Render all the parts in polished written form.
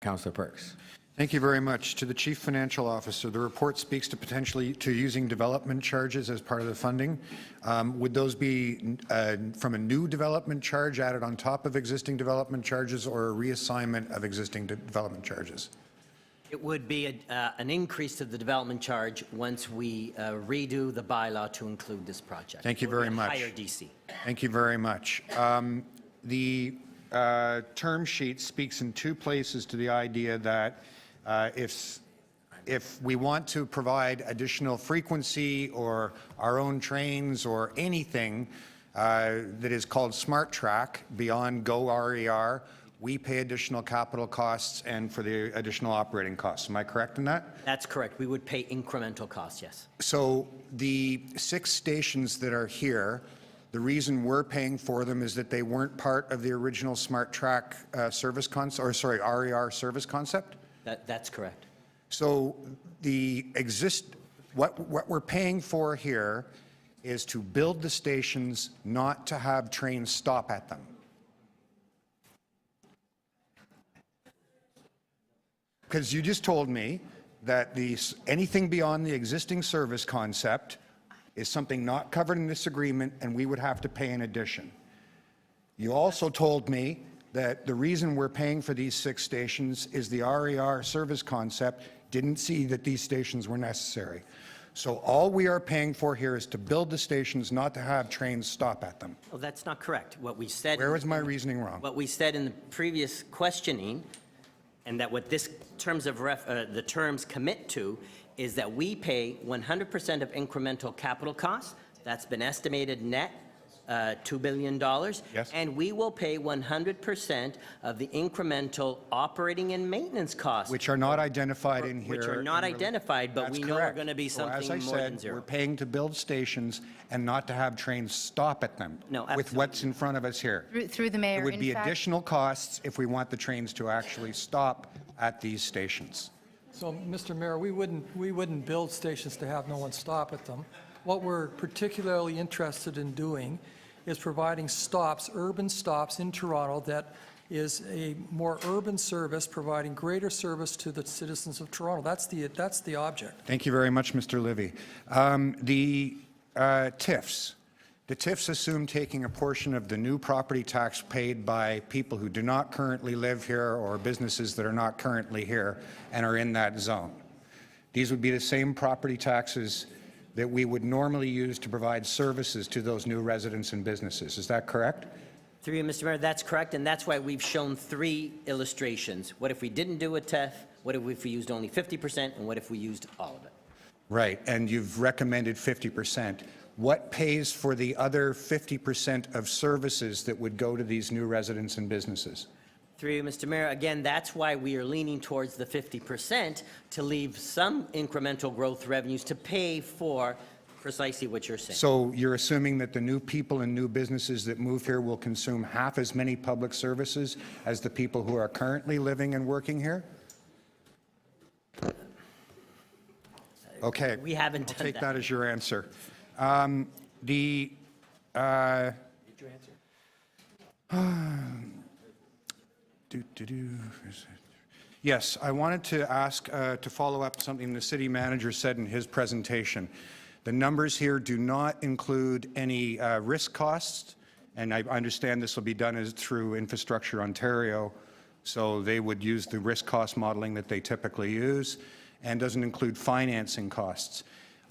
Councillor Perks. Thank you very much. To the Chief Financial Officer, the report speaks to potentially using development charges as part of the funding. Would those be from a new development charge added on top of existing development charges or a reassignment of existing development charges? It would be an increase to the development charge once we redo the bylaw to include this project. Thank you very much. Higher DC. Thank you very much. The term sheet speaks in two places to the idea that if we want to provide additional frequency or our own trains or anything that is called SmartTrack beyond Go RER, we pay additional capital costs and for the additional operating costs. Am I correct in that? That's correct. We would pay incremental costs, yes. So the 6 stations that are here, the reason we're paying for them is that they weren't part of the original SmartTrack service concept, or sorry, RER service concept? That's correct. So what we're paying for here is to build the stations, not to have trains stop at them. Because you just told me that anything beyond the existing service concept is something not covered in this agreement and we would have to pay in addition. You also told me that the reason we're paying for these 6 stations is the RER service concept didn't see that these stations were necessary. So all we are paying for here is to build the stations, not to have trains stop at them. Well, that's not correct. What we said. Where was my reasoning wrong? What we said in the previous questioning, and that what this the terms commit to, is that we pay 100% of incremental capital costs. That's been estimated net $2 billion. Yes. And we will pay 100% of the incremental operating and maintenance costs. Which are not identified in here. Which are not identified, but we know are going to be So something as I more than said, zero. we're paying to build stations and not to have trains stop at them. No, with absolutely. what's in front of us here. Through the mayor. There would be additional costs if we want the trains to actually stop at these stations. So, Mr. Mayor, we wouldn't build stations to have no one stop at them. What we're particularly interested in doing is providing stops, urban stops in Toronto that is a more urban service, providing greater service to the citizens of Toronto. That's the object. Thank you very much, Mr. Livy. The TIFs. The TIFs assume taking a portion of the new property tax paid by people who do not currently live here or businesses that are not currently here and are in that zone. These would be the same property taxes that we would normally use to provide services to those new residents and businesses. Is that correct? Through you, Mr. Mayor, that's correct, and that's why we've shown 3 illustrations. What if we didn't do a TIF? What if we used only 50%? And what if we used all of it? Right, and you've recommended 50%. What pays for the other 50% of services that would go to these new residents and businesses? Through you, Mr. Mayor, again, that's why we are leaning towards the 50% to leave some incremental growth revenues to pay for precisely what you're saying. So you're assuming that the new people and new businesses that move here will consume half as many public services as the people who are currently living and working here? Okay. We haven't done I'll take that. that as your answer. Yes, I wanted to ask to follow up something the city manager said in his presentation. The numbers here do not include any risk costs, and I understand this will be done through Infrastructure Ontario, so they would use the risk cost modeling that they typically use, and doesn't include financing costs.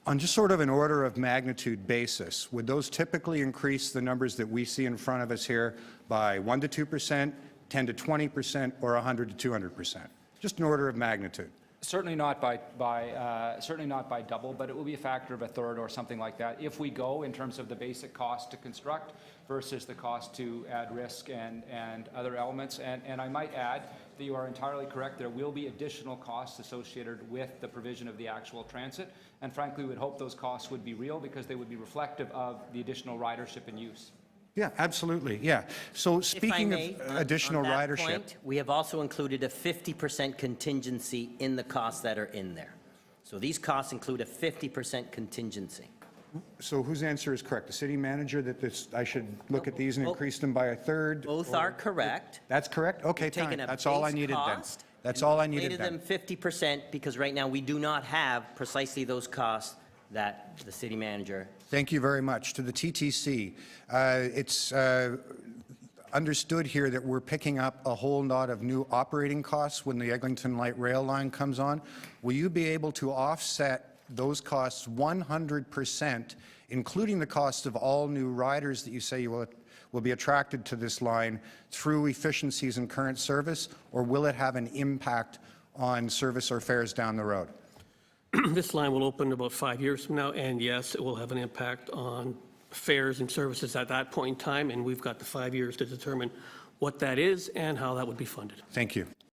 On just sort of an order of magnitude basis, would those typically increase the numbers that we see in front of us here by 1 to 2%, 10 to 20%, or 100 to 200%? Just an order of magnitude. Certainly not by double, but it will be a factor of a third or something like that if we go in terms of the basic cost to construct versus the cost to add risk and other elements. And I might add that you are entirely correct. There will be additional costs associated with the provision of the actual transit. And frankly, we would hope those costs would be real because they would be reflective of the additional ridership and use. Yeah, absolutely. Yeah. So speaking of additional ridership, point, we have also included a 50% contingency in the costs that are in there. So these costs include a 50% contingency. So whose answer is correct? The city manager that I should look at these and increase them by a third? Both are correct. That's correct? Okay, fine. That's all I needed then. That's all I needed Greater then. than 50%, because right now we do not have precisely those costs that the city manager. Thank you very much. To the TTC, it's understood here that we're picking up a whole lot of new operating costs when the Eglinton Light Rail line comes on. Will you be able to offset those costs 100%, including the cost of all new riders that you say you will be attracted to this line through efficiencies in current service, or will it have an impact on service or fares down the road? This line will open about 5 years from now, and yes, it will have an impact on fares and services at that point in time, and we've got the 5 years to determine what that is and how that would be funded. Thank you.